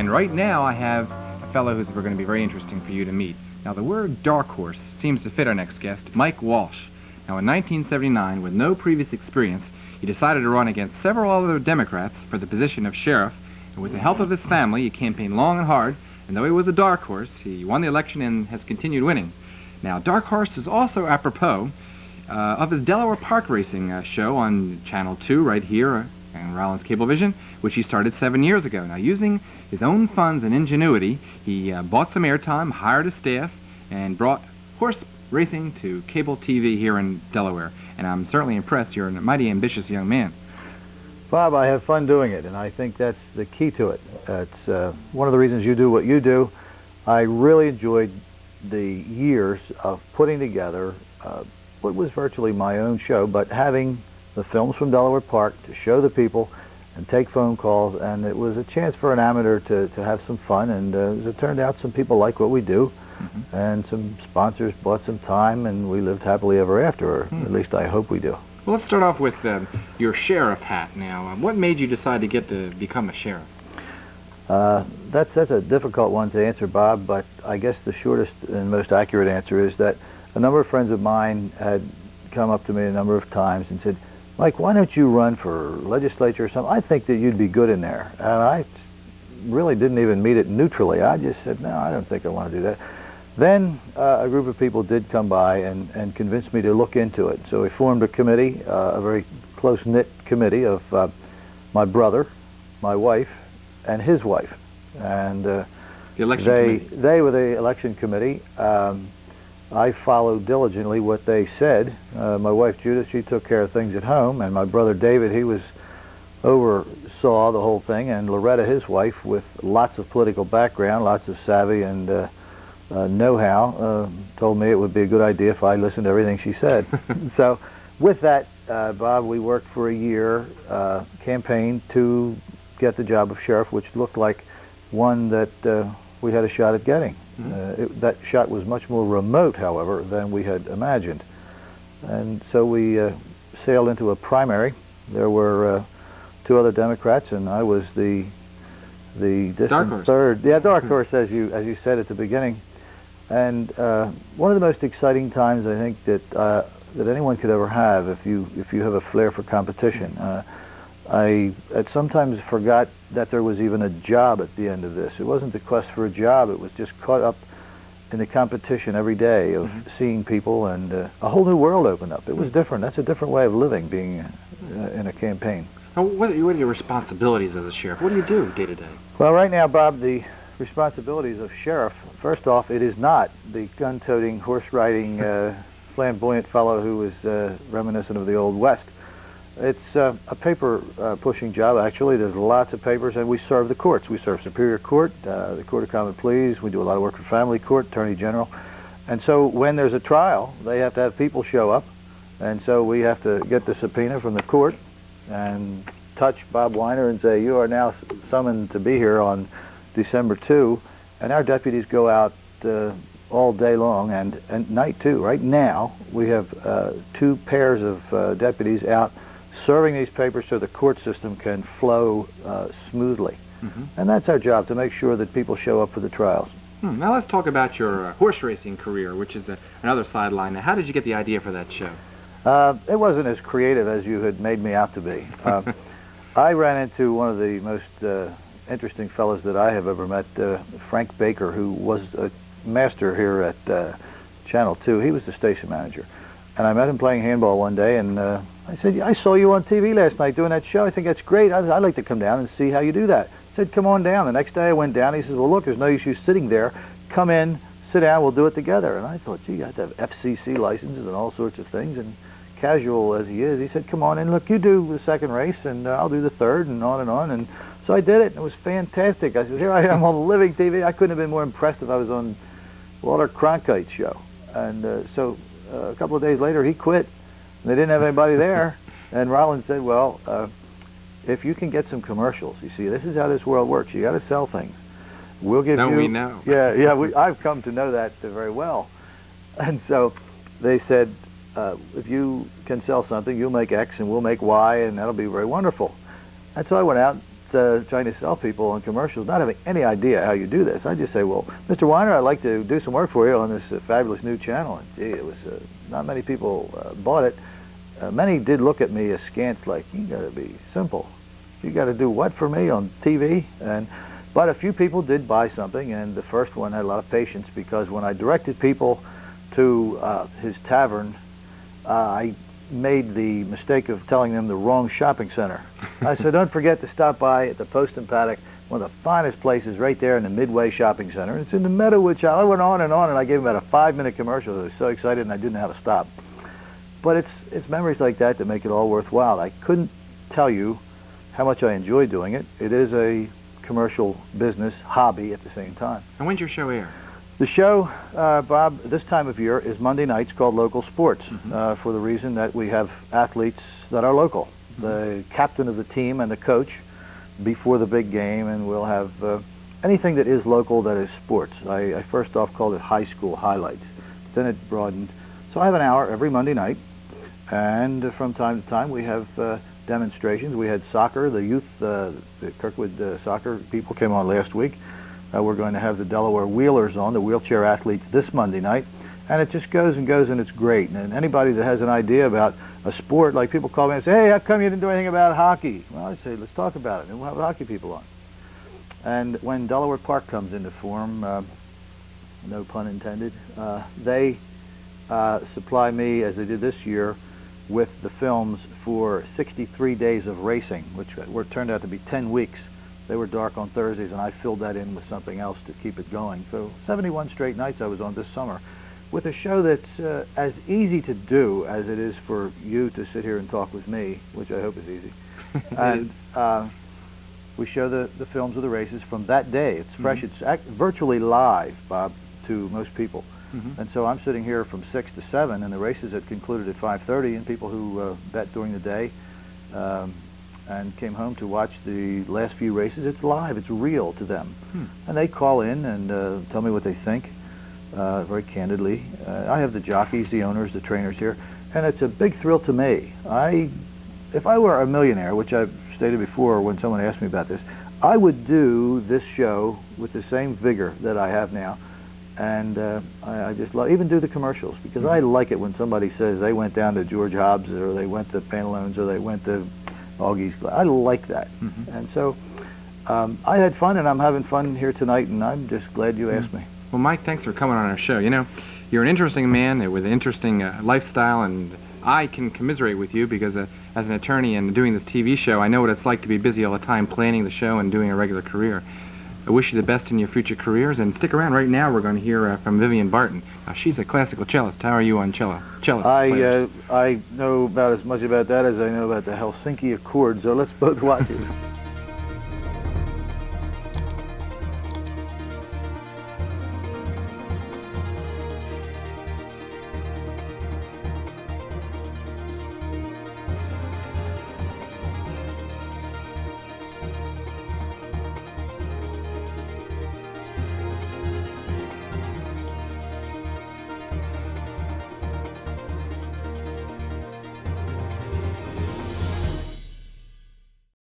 And right now I have a fellow who's going to be very interesting for you to meet. Now, the word dark horse seems to fit our next guest, Mike Walsh. Now, in 1979, with no previous experience, he decided to run against several other Democrats for the position of sheriff, and with the help of his family, he campaigned long and hard, and though he was a dark horse, he won the election and has continued winning. Now, dark horse is also apropos of his Delaware Park Racing show on Channel 2 right here in Rollins Cablevision, which he started 7 years ago. Now, using his own funds and ingenuity, he bought some airtime, hired a staff, and brought horse racing to cable TV here in Delaware. And I'm certainly impressed. You're a mighty ambitious young man. Bob, I have fun doing it, and I think that's the key to it. It's one of the reasons you do what you do. I really enjoyed the years of putting together what was virtually my own show, but having the films from Delaware Park to show the people and take phone calls, and it was a chance for an amateur to have some fun, and as it turned out, some people like what we do, and some sponsors bought some time, and we lived happily ever after, or at least I hope we do. Well, let's start off with your sheriff hat now. What made you decide to get to become a sheriff? That's a difficult one to answer, Bob, but I guess the shortest and most accurate answer is that a number of friends of mine had come up to me a number of times and said, Mike, why don't you run for legislature or something? I think that you'd be good in there. And I really didn't even meet it neutrally. I just said, no, I don't think I want to do that. Then a group of people did come by and convinced me to look into it. So we formed a committee, a very close-knit committee of my brother, my wife, and his wife. And the election committee. They were the election committee. I followed diligently what they said. My wife Judith, she took care of things at home, and my brother David, he oversaw the whole thing, and Loretta, his wife, with lots of political background, lots of savvy and know-how, told me it would be a good idea if I listened to everything she said. So with that, Bob, we worked for a year, campaigned to get the job of sheriff, which looked like one that we had a shot at getting. That shot was much more remote, however, than we had imagined. And so we sailed into a primary. There were two other Democrats, and I was the distant third. Yeah, dark horse, as you said at the beginning. And one of the most exciting times, I think, that anyone could ever have if you have a flair for competition. I had sometimes forgot that there was even a job at the end of this. It wasn't the quest for a job. It was just caught up in the competition every day of seeing people, and a whole new world opened up. It was different. That's a different way of living, being in a campaign. Now, what are your responsibilities as a sheriff? What do you do day to day? Well, right now, Bob, the responsibilities of sheriff, first off, it is not the gun-toting, horse-riding, flamboyant fellow who was reminiscent of the Old West. It's a paper-pushing job, actually. There's lots of papers, and we serve the courts. We serve Superior Court, the Court of Common Pleas. We do a lot of work for Family Court, Attorney General. And so when there's a trial, they have to have people show up, and so we have to get the subpoena from the court and touch Bob Weiner and say, you are now summoned to be here on December 2, and our deputies go out all day long and night, too. Right now, we have two pairs of deputies out serving these papers so the court system can flow smoothly. And that's our job, to make sure that people show up for the trials. Now let's talk about your horse racing career, which is another sideline. Now, how did you get the idea for that show? It wasn't as creative as you had made me out to be. I ran into one of the most interesting fellows that I have ever met, Frank Baker, who was a master here at Channel 2. He was the station manager. And I met him playing handball one day, and I said, I saw you on TV last night doing that show. I think that's great. I'd like to come down and see how you do that. He said, come on down. The next day I went down. He says, well, look, there's no use you sitting there. Come in, sit down, we'll do it together. And I thought, gee, I have to have FCC licenses and all sorts of things. And casual as he is, he said, come on in, look, you do the second race, and I'll do the third, and on and on. And so I did it, and it was fantastic. I said, here I am on living TV. I couldn't have been more impressed if I was on Walter Cronkite's show. And so a couple of days later, he quit. They didn't have anybody there. And Rollins said, well, if you can get some commercials, you see, this is how this world works. You got to sell things. We'll give you... we know. Yeah, I've come to know that very well. And so they said, if you can sell something, you'll make X and we'll make Y, and that'll be very wonderful. And so I went out, trying to sell people on commercials, not having any idea how you do this. I just say, well, Mr. Weiner, I'd like to do some work for you on this fabulous new channel. And gee, it was not many people bought it. Many did look at me askance, like, you got to be simple. You got to do what for me on TV? But a few people did buy something, and the first one had a lot of patience, because when I directed people to his tavern, I made the mistake of telling them the wrong shopping center. I said, don't forget to stop by at the Post and Paddock, one of the finest places right there in the Midway Shopping Center. It's in the Meadowwood Shop. I went on, and I gave him about a 5-minute commercial. I was so excited, and I didn't know how to stop. But it's memories like that that make it all worthwhile. I couldn't tell you how much I enjoy doing it. It is a commercial business hobby at the same time. And when's your show air? The show, Bob, this time of year is Monday nights, called Local Sports, for the reason that we have athletes that are local. The captain of the team and the coach before the big game, and we'll have anything that is local that is sports. I first off called it high school highlights. Then it broadened. So I have an hour every Monday night, and from time to time we have demonstrations. We had soccer. The youth, the Kirkwood soccer people came on last week. We're going to have the Delaware Wheelers on, the wheelchair athletes, this Monday night. And it just goes and goes, and it's great. And anybody that has an idea about a sport, like people call me and say, hey, how come you didn't do anything about hockey? Well, I say, let's talk about it, and we'll have hockey people on. And when Delaware Park comes into form, no pun intended, they supply me, as they did this year, with the films for 63 days of racing, which turned out to be 10 weeks. They were dark on Thursdays, and I filled that in with something else to keep it going. So 71 straight nights I was on this summer, with a show that's as easy to do as it is for you to sit here and talk with me, which I hope is easy. And we show the films of the races from that day. It's fresh. It's virtually live, Bob, to most people. And so I'm sitting here from 6 to 7, and the races had concluded at 5:30, and people who bet during the day and came home to watch the last few races, it's live, it's real to them. And they call in and tell me what they think, very candidly. I have the jockeys, the owners, the trainers here, and it's a big thrill to me. If I were a millionaire, which I've stated before when someone asked me about this, I would do this show with the same vigor that I have now. And I just love, even do the commercials, because I like it when somebody says they went down to George Hobbs, or they went to Pantalones, or they went to Augie's. I like that. And so I had fun, and I'm having fun here tonight, and I'm just glad you asked me. Well, Mike, thanks for coming on our show. You know, you're an interesting man with an interesting lifestyle, and I can commiserate with you because as an attorney and doing this TV show, I know what it's like to be busy all the time planning the show and doing a regular career. I wish you the best in your future careers, and stick around. Right now we're going to hear from Vivian Barton. Now, she's a classical cellist. How are you on cello? I know about as much about that as I know about the Helsinki Accord, so let's both watch it.